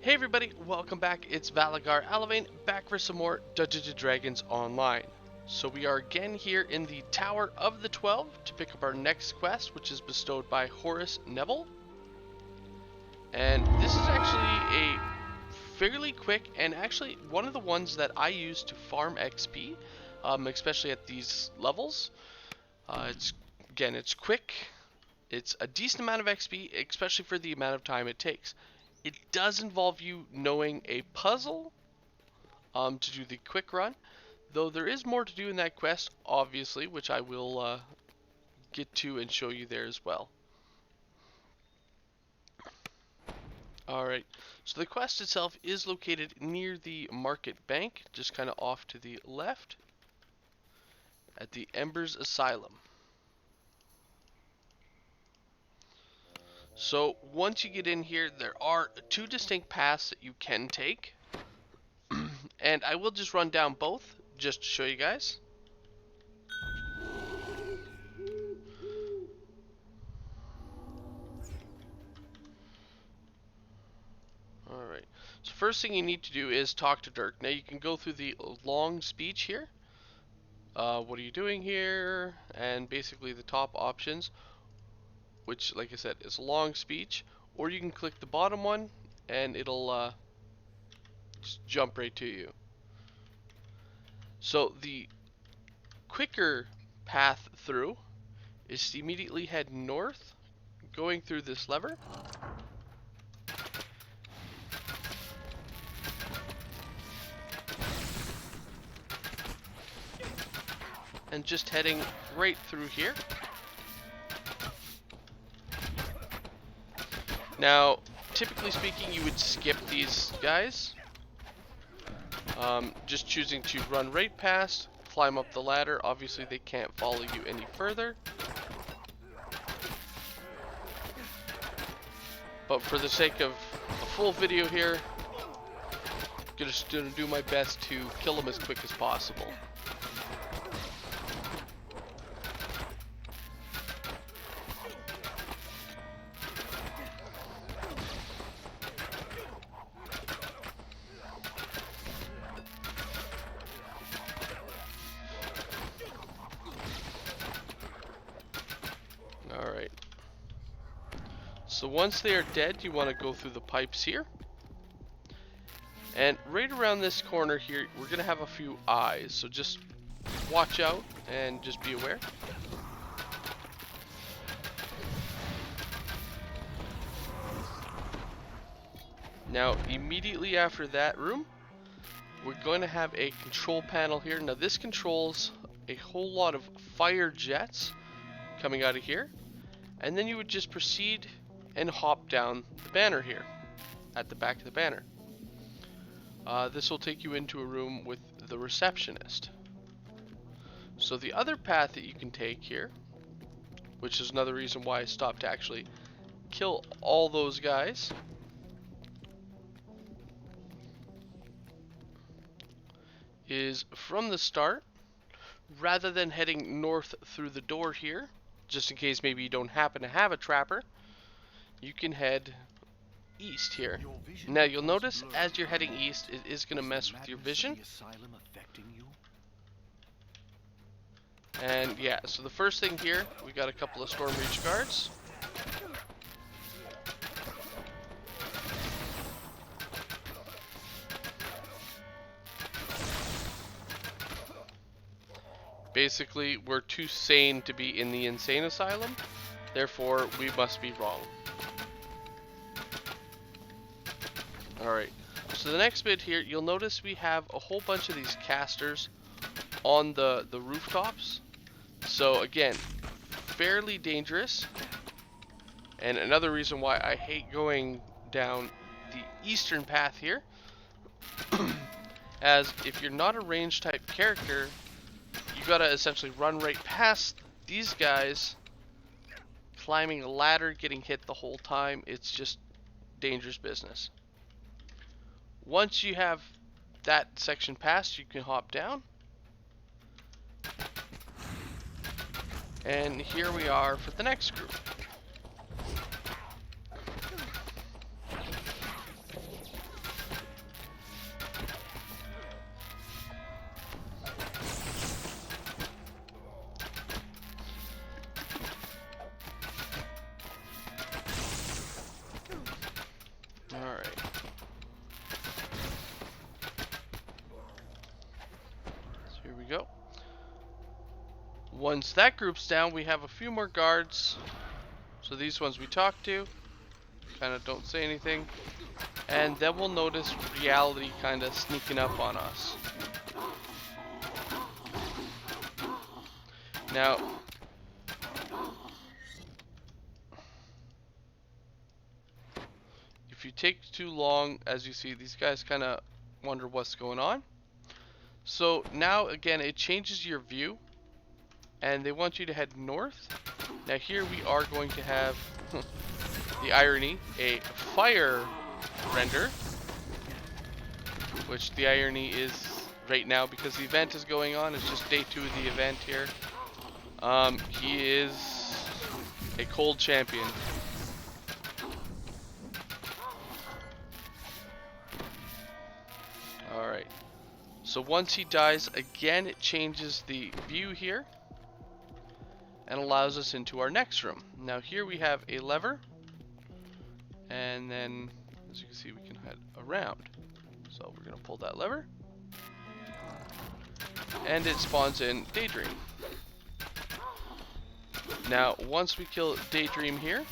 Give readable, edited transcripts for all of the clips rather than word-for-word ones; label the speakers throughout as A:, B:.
A: Hey everybody, welcome back. It's Valagar Aloevain, back for some more Dungeons & Dragons Online. So we are again here in the Tower of the 12 to pick up our next quest, which is bestowed by Horace Neville. And this is actually a fairly quick, and actually one of the ones that I use to farm XP, especially at these levels. It's quick, it's a decent amount of XP, especially for the amount of time it takes. It does involve you knowing a puzzle to do the quick run, though there is more to do in that quest, obviously, which I will get to and show you there as well. Alright, so the quest itself is located near the Market Bank, just kind of off to the left, at the Embers Asylum. So once you get in here, there are two distinct paths that you can take, and I will just run down both just to show you guys. Alright, so first thing you need to do is talk to Dirk. Now you can go through the long speech here. What are you doing here? And basically the top options, which, like I said, is a long speech, or you can click the bottom one and it'll just jump right to you. So the quicker path through is to immediately head north, going through this lever. And just heading right through here. Now, typically speaking, you would skip these guys. Just choosing to run right past, climb up the ladder. Obviously, they can't follow you any further. But for the sake of a full video here, I'm just gonna do my best to kill them as quick as possible. Alright. So once they are dead, you want to go through the pipes here. And right around this corner here, we're going to have a few eyes. So just watch out and just be aware. Now, immediately after that room, we're going to have a control panel here. Now, this controls a whole lot of fire jets coming out of here. And then you would just proceed and hop down the banner here, at the back of the banner. This will take you into a room with the receptionist. So the other path that you can take here, which is another reason why I stopped to actually kill all those guys, is from the start, rather than heading north through the door here, just in case maybe you don't happen to have a trapper, you can head east here. Now you'll notice as you're heading east, it is going to mess with your vision. And yeah, so the first thing here, we got a couple of Stormreach guards. Basically, we're too sane to be in the Insane Asylum, therefore we must be wrong. Alright, so the next bit here, you'll notice we have a whole bunch of these casters on the rooftops. So again, fairly dangerous. And another reason why I hate going down the eastern path here, as if you're not a range type character, you gotta essentially run right past these guys, climbing a ladder, getting hit the whole time. It's just dangerous business. Once you have that section passed, you can hop down. And here we are for the next group. Once that group's down, we have a few more guards. So these ones we talk to, kind of don't say anything. And then we'll notice reality kind of sneaking up on us. Now, if you take too long, as you see, these guys kind of wonder what's going on. So now, again, it changes your view, and they want you to head north. Now here we are going to have, the irony, a fire render, which the irony is right now, because the event is going on, it's just day 2 of the event here. He is a cold champion. Alright. So once he dies, again it changes the view here and allows us into our next room. Now here we have a lever, and then as you can see we can head around. So we're going to pull that lever and it spawns in Daydream. Now once we kill Daydream here,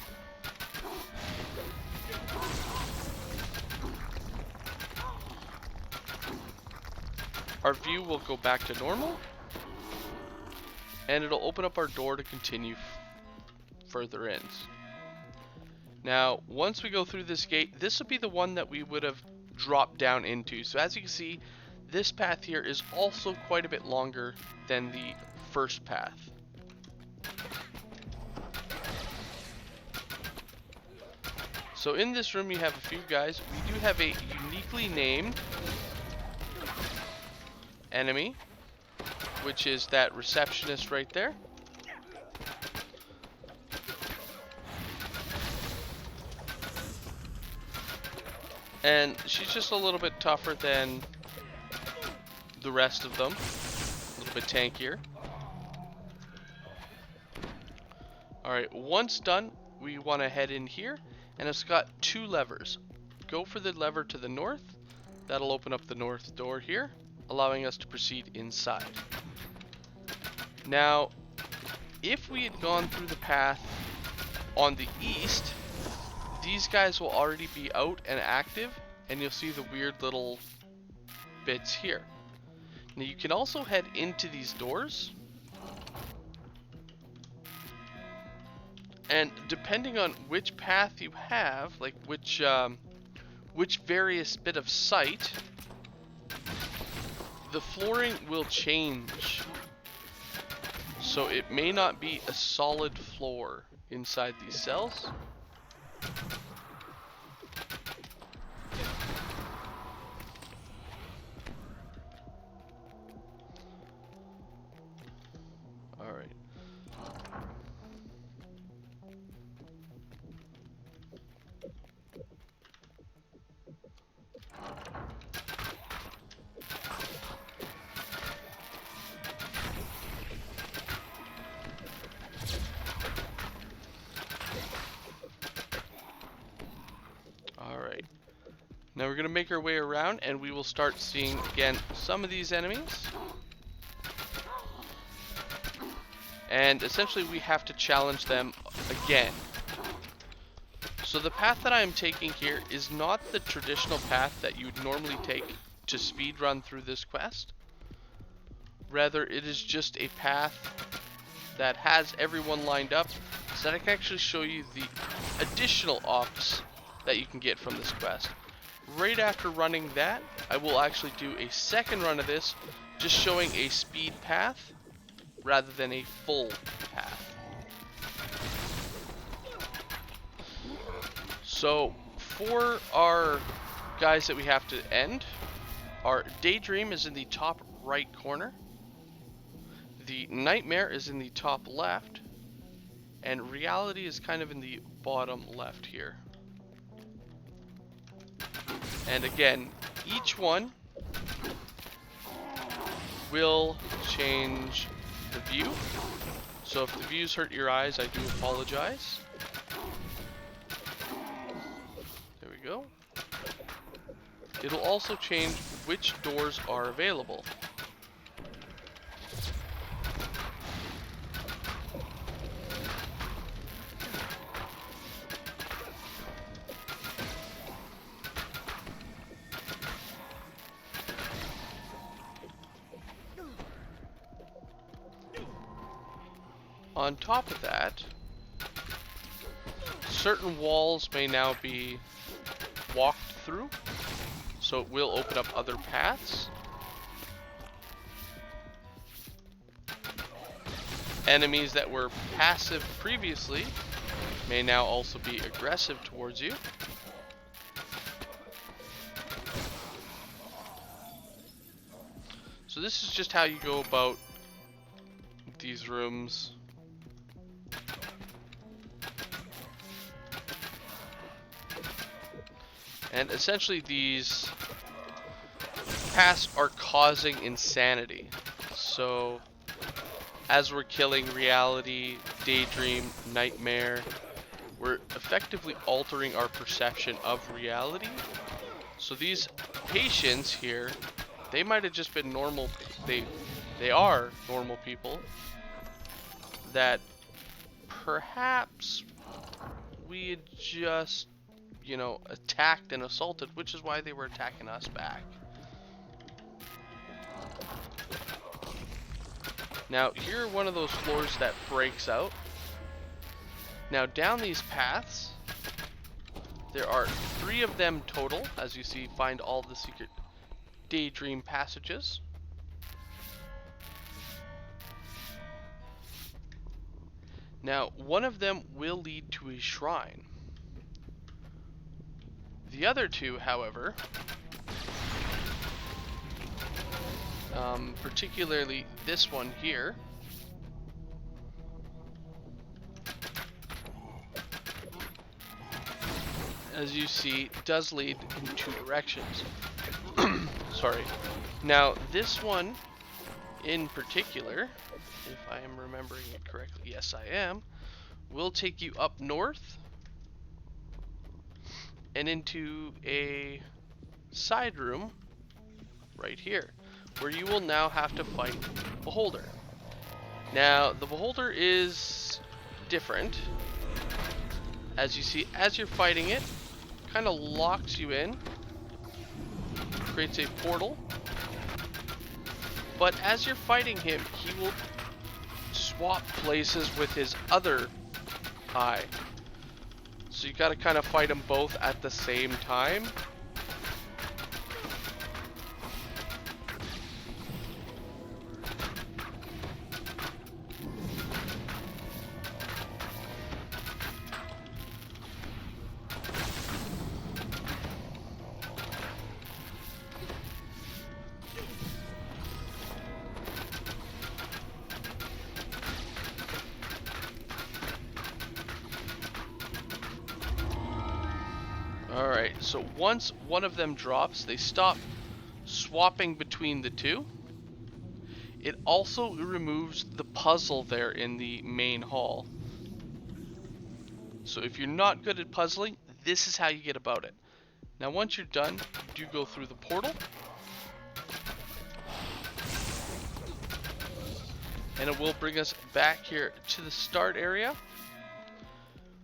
A: our view will go back to normal, and it'll open up our door to continue further in. Now, once we go through this gate, this will be the one that we would have dropped down into. So as you can see, this path here is also quite a bit longer than the first path. So in this room you have a few guys. We do have a uniquely named enemy, which is that receptionist right there. And she's just a little bit tougher than the rest of them, a little bit tankier. Alright, once done, we want to head in here, and it's got 2 levers. Go for the lever to the north, that'll open up the north door here, allowing us to proceed inside. Now, if we had gone through the path on the east, these guys will already be out and active, and you'll see the weird little bits here. Now you can also head into these doors, and depending on which path you have, like which various bit of sight, the flooring will change. So it may not be a solid floor inside these cells. Alright. Now we're going to make our way around, and we will start seeing again some of these enemies. And essentially we have to challenge them again. So the path that I am taking here is not the traditional path that you would normally take to speedrun through this quest. Rather, it is just a path that has everyone lined up so that I can actually show you the additional ops that you can get from this quest. Right after running that, I will actually do a second run of this, just showing a speed path rather than a full path. So for our guys that we have to end, our Daydream is in the top right corner, the Nightmare is in the top left, and Reality is kind of in the bottom left here. And again, each one will change the view. So if the views hurt your eyes, I do apologize. There we go. It'll also change which doors are available. On top of that, certain walls may now be walked through, so it will open up other paths. Enemies that were passive previously may now also be aggressive towards you. So this is just how you go about these rooms. And essentially these paths are causing insanity. So as we're killing reality, daydream, nightmare, we're effectively altering our perception of reality. So these patients here, they might have just been normal, they are normal people that perhaps we had just, you know, attacked and assaulted, which is why they were attacking us back. Now, here are one of those floors that breaks out. Now, down these paths, there are 3 of them total. As you see, find all the secret daydream passages. Now, one of them will lead to a shrine. The other 2, however, particularly this one here, as you see, does lead in 2 directions. Sorry. Now, this one in particular, if I am remembering it correctly, yes I am, will take you up north and into a side room right here, where you will now have to fight Beholder. Now, the Beholder is different. As you see, as you're fighting it, kind of locks you in, creates a portal. But as you're fighting him, he will swap places with his other eye. So you gotta kind of fight them both at the same time. Alright, so once one of them drops, they stop swapping between the 2. It also removes the puzzle there in the main hall. So if you're not good at puzzling, this is how you get about it. Now once you're done, you do go through the portal. And it will bring us back here to the start area,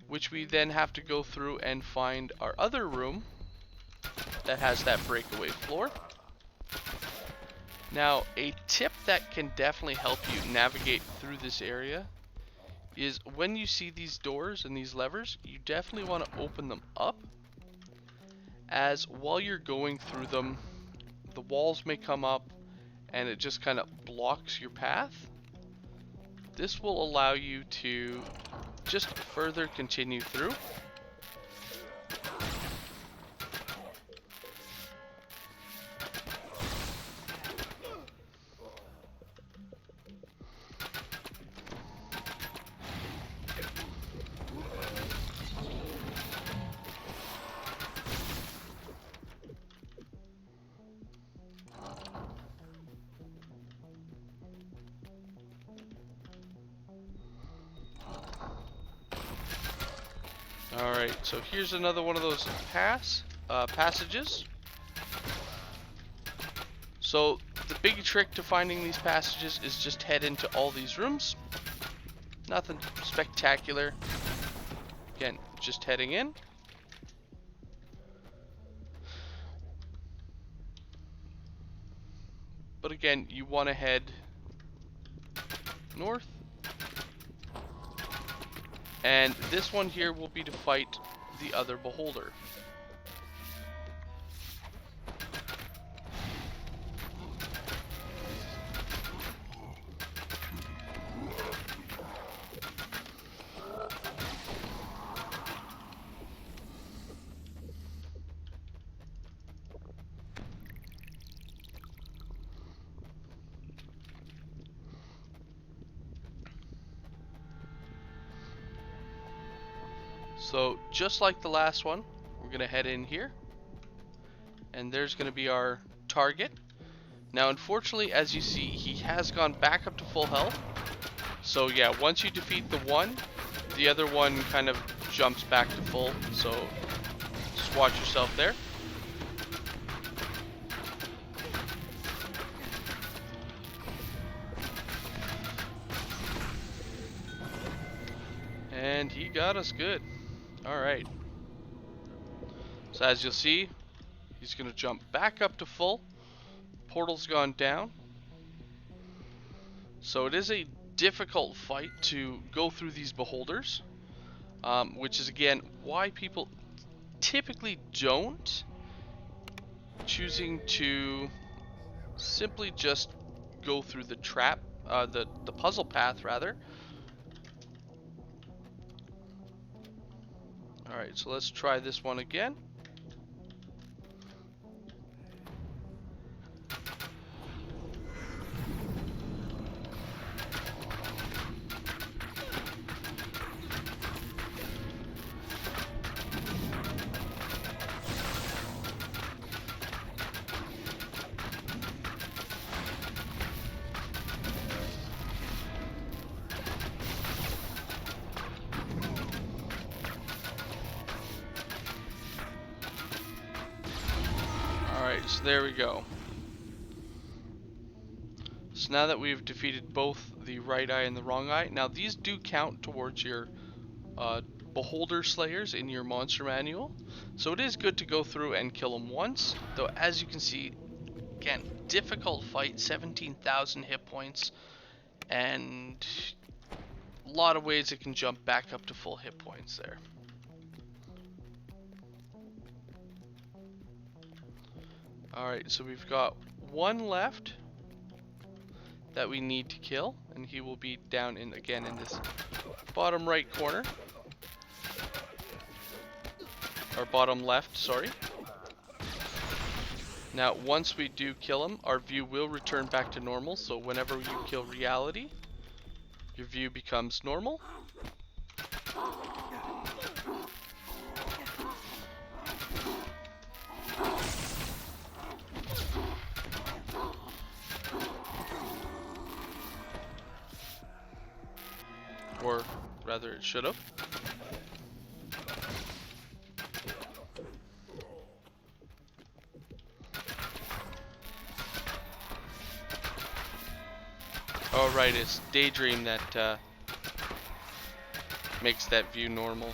A: which we then have to go through and find our other room that has that breakaway floor. Now, a tip that can definitely help you navigate through this area is when you see these doors and these levers, you definitely want to open them up, as while you're going through them, the walls may come up and it just kind of blocks your path. This will allow you to just further continue through. Alright, so here's another one of those passages. So the big trick to finding these passages is just head into all these rooms. Nothing spectacular. Again, just heading in. But again, you want to head north And this one here will be to fight the other beholder. So just like the last one, we're going to head in here, and there's going to be our target. Now unfortunately, as you see, he has gone back up to full health. So yeah, once you defeat the one, the other one kind of jumps back to full, so just watch yourself there. And he got us good. Alright. So as you'll see, he's going to jump back up to full. Portal's gone down. So it is a difficult fight to go through these beholders, which is again why people typically don't, choosing to simply just go through the trap, the puzzle path rather. Alright, so let's try this one again. Alright, so there we go. So now that we've defeated both the right eye and the wrong eye, now these do count towards your beholder slayers in your monster manual. So it is good to go through and kill them once, though as you can see, again, difficult fight, 17,000 hit points, and a lot of ways it can jump back up to full hit points there. Alright, so we've got one left that we need to kill, and he will be down in again in this bottom right corner. Or bottom left, sorry. Now once we do kill him, our view will return back to normal, so whenever you kill reality, your view becomes normal. Or rather it should have. Oh right, it's Daydream that makes that view normal.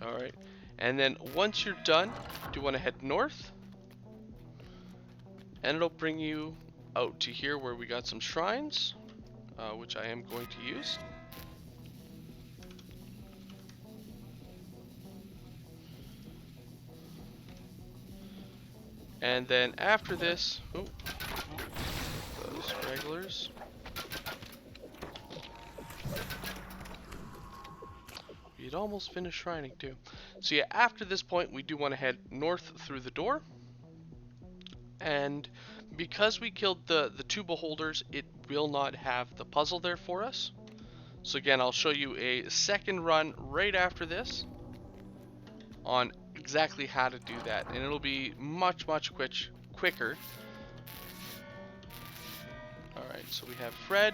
A: Alright, and then once you're done, you want to head north, and it'll bring you out to here where we got some shrines, which I am going to use. And then after this, oh, those stragglers. You'd almost finished shrining too. So yeah, after this point we do want to head north through the door. And because we killed the two beholders, it will not have the puzzle there for us. So again, I'll show you a second run right after this on exactly how to do that. And it'll be much quicker. Alright, so we have Fred.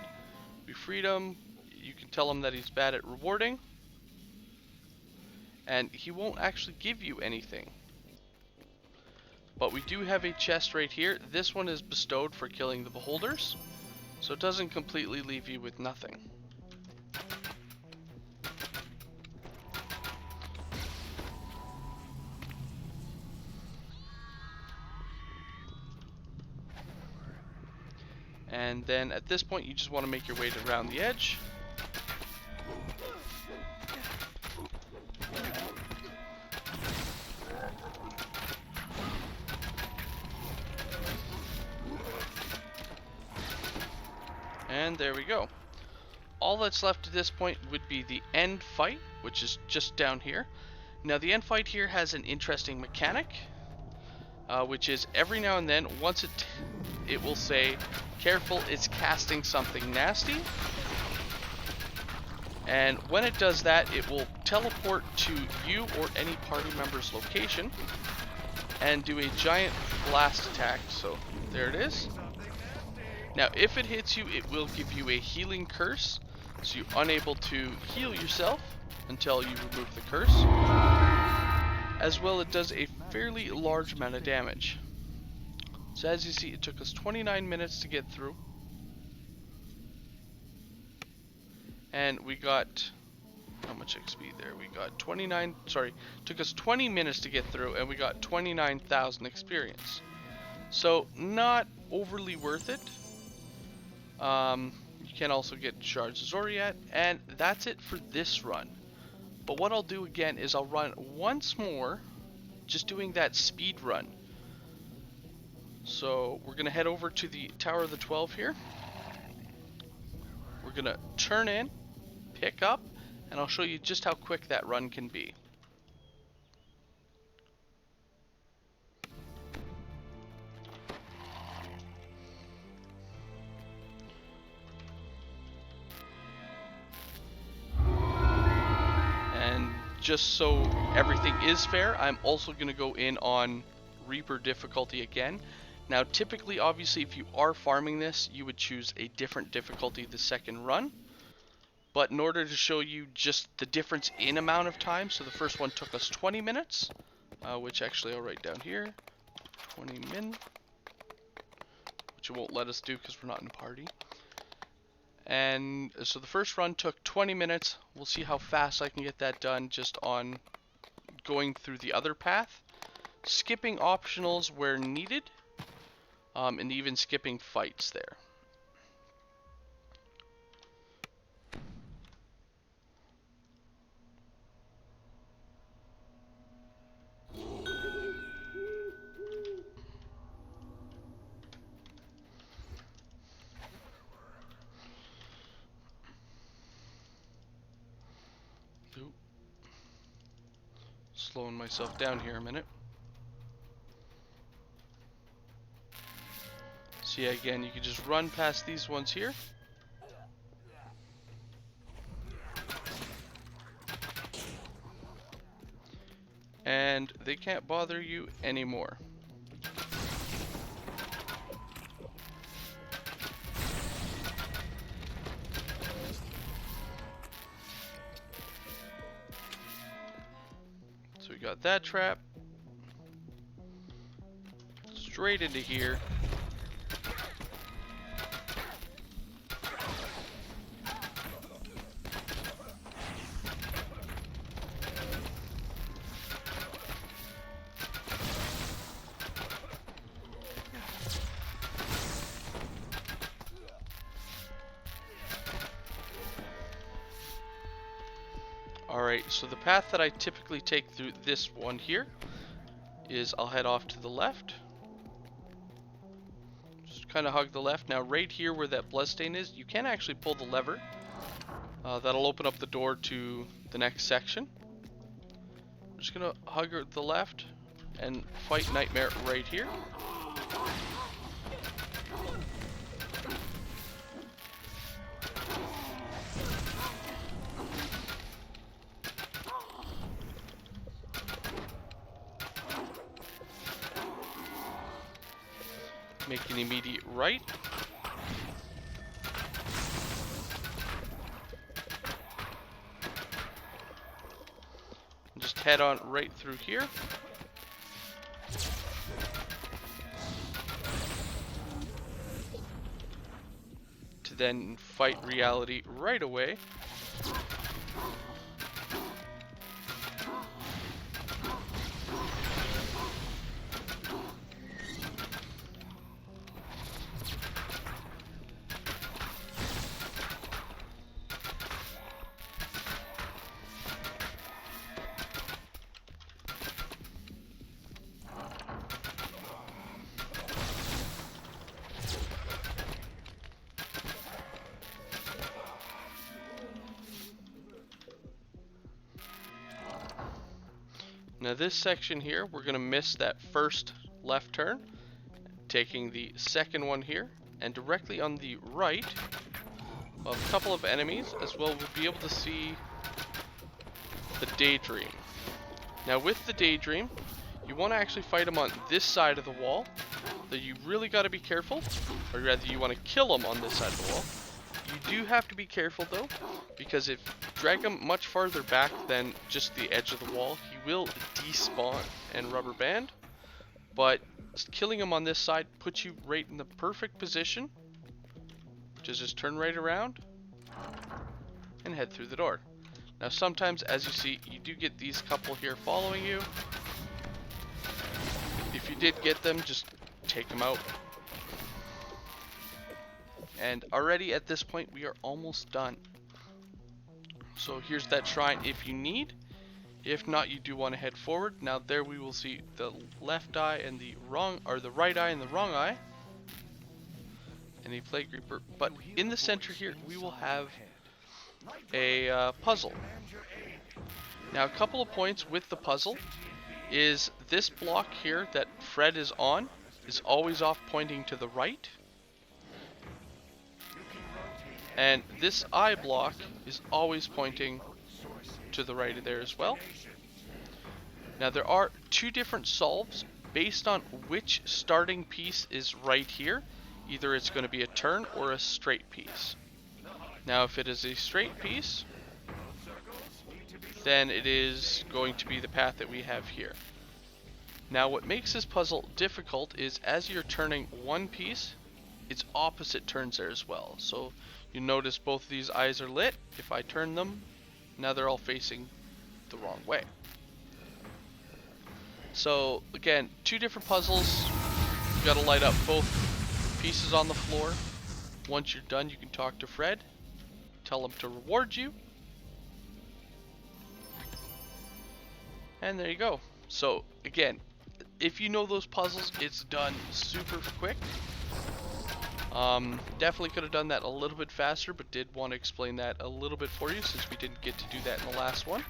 A: We freed him. You can tell him that he's bad at rewarding. and he won't actually give you anything. But we do have a chest right here. This one is bestowed for killing the beholders, so it doesn't completely leave you with nothing. And then at this point you just want to make your way to around the edge. And there we go. All that's left at this point would be the end fight, which is just down here. Now the end fight here has an interesting mechanic, which is every now and then, once it will say, careful, it's casting something nasty. And when it does that, it will teleport to you or any party member's location and do a giant blast attack. So there it is. Now if it hits you, it will give you a healing curse, so you're unable to heal yourself until you remove the curse. As well, it does a fairly large amount of damage. So as you see, it took us 29 minutes to get through. And we got, how much XP there? We got took us 20 minutes to get through, and we got 29,000 experience. So not overly worth it. You can also get Shards of Zoriat, and that's it for this run. But what I'll do again is I'll run once more, just doing that speed run. So we're going to head over to the Tower of the 12 here. We're going to turn in, pick up, and I'll show you just how quick that run can be. And just so everything is fair, I'm also going to go in on Reaper difficulty again. Now typically, obviously, if you are farming this, you would choose a different difficulty the second run. But in order to show you just the difference in amount of time, so the first one took us 20 minutes, which actually I'll write down here, 20 min, which it won't let us do because we're not in a party. And so the first run took 20 minutes. We'll see how fast I can get that done just on going through the other path, skipping optionals where needed, and even skipping fights there. Slowing myself down here a minute. So yeah, again, you can just run past these ones here. And they can't bother you anymore. So we got that trap. Straight into here. Alright, so the path that I typically take through this one here is I'll head off to the left. Just kind of hug the left. Now right here where that bloodstain is, you can actually pull the lever. That'll open up the door to the next section. I'm just going to hug the left and fight Nightmare right here. Make an immediate right. And just head on right through here. To then fight reality right away. Now this section here, we're going to miss that first left turn, taking the second one here, and directly on the right of a couple of enemies, as well we'll be able to see the Daydream. Now with the Daydream, you want to actually fight him on this side of the wall, so you really got to be careful, or rather you want to kill him on this side of the wall. You do have to be careful though, because if you drag him much farther back than just the edge of the wall, he will despawn and rubber band. But killing him on this side puts you right in the perfect position, which is just turn right around and head through the door. Now sometimes, as you see, you do get these couple here following you. If you did get them, just take them out. And already at this point we are almost done. So here's that shrine if you need. If not, you do want to head forward. Now there we will see the left eye and the wrong, or the right eye and the wrong eye, and a plague reaper. But in the center here we will have a puzzle. Now a couple of points with the puzzle is this block here that Fred is on is always off pointing to the right. And this eye block is always pointing to the right of there as well. Now there are two different solves based on which starting piece is right here. Either it's going to be a turn or a straight piece. Now if it is a straight piece, then it is going to be the path that we have here. Now what makes this puzzle difficult is as you're turning one piece, its opposite turns there as well. So you notice both of these eyes are lit. If I turn them, now they're all facing the wrong way. So again, two different puzzles. You gotta light up both pieces on the floor. Once you're done, you can talk to Fred, tell him to reward you, and there you go. So again, if you know those puzzles, it's done super quick. Definitely could have done that a little bit faster, but did want to explain that a little bit for you since we didn't get to do that in the last one.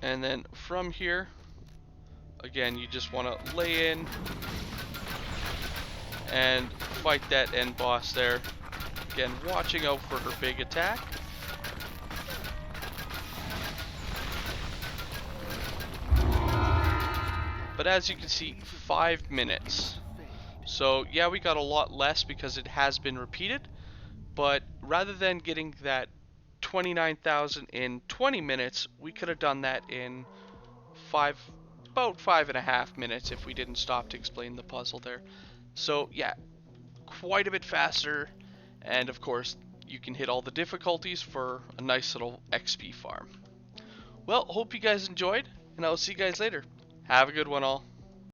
A: And then from here, again, you just want to lay in and fight that end boss there. Again, watching out for her big attack. But as you can see, 5 minutes. So yeah, we got a lot less because it has been repeated. But rather than getting that 29,000 in 20 minutes, we could have done that in about 5.5 minutes if we didn't stop to explain the puzzle there. So yeah, quite a bit faster, and of course you can hit all the difficulties for a nice little XP farm. Well, hope you guys enjoyed, and I'll see you guys later. Have a good one all.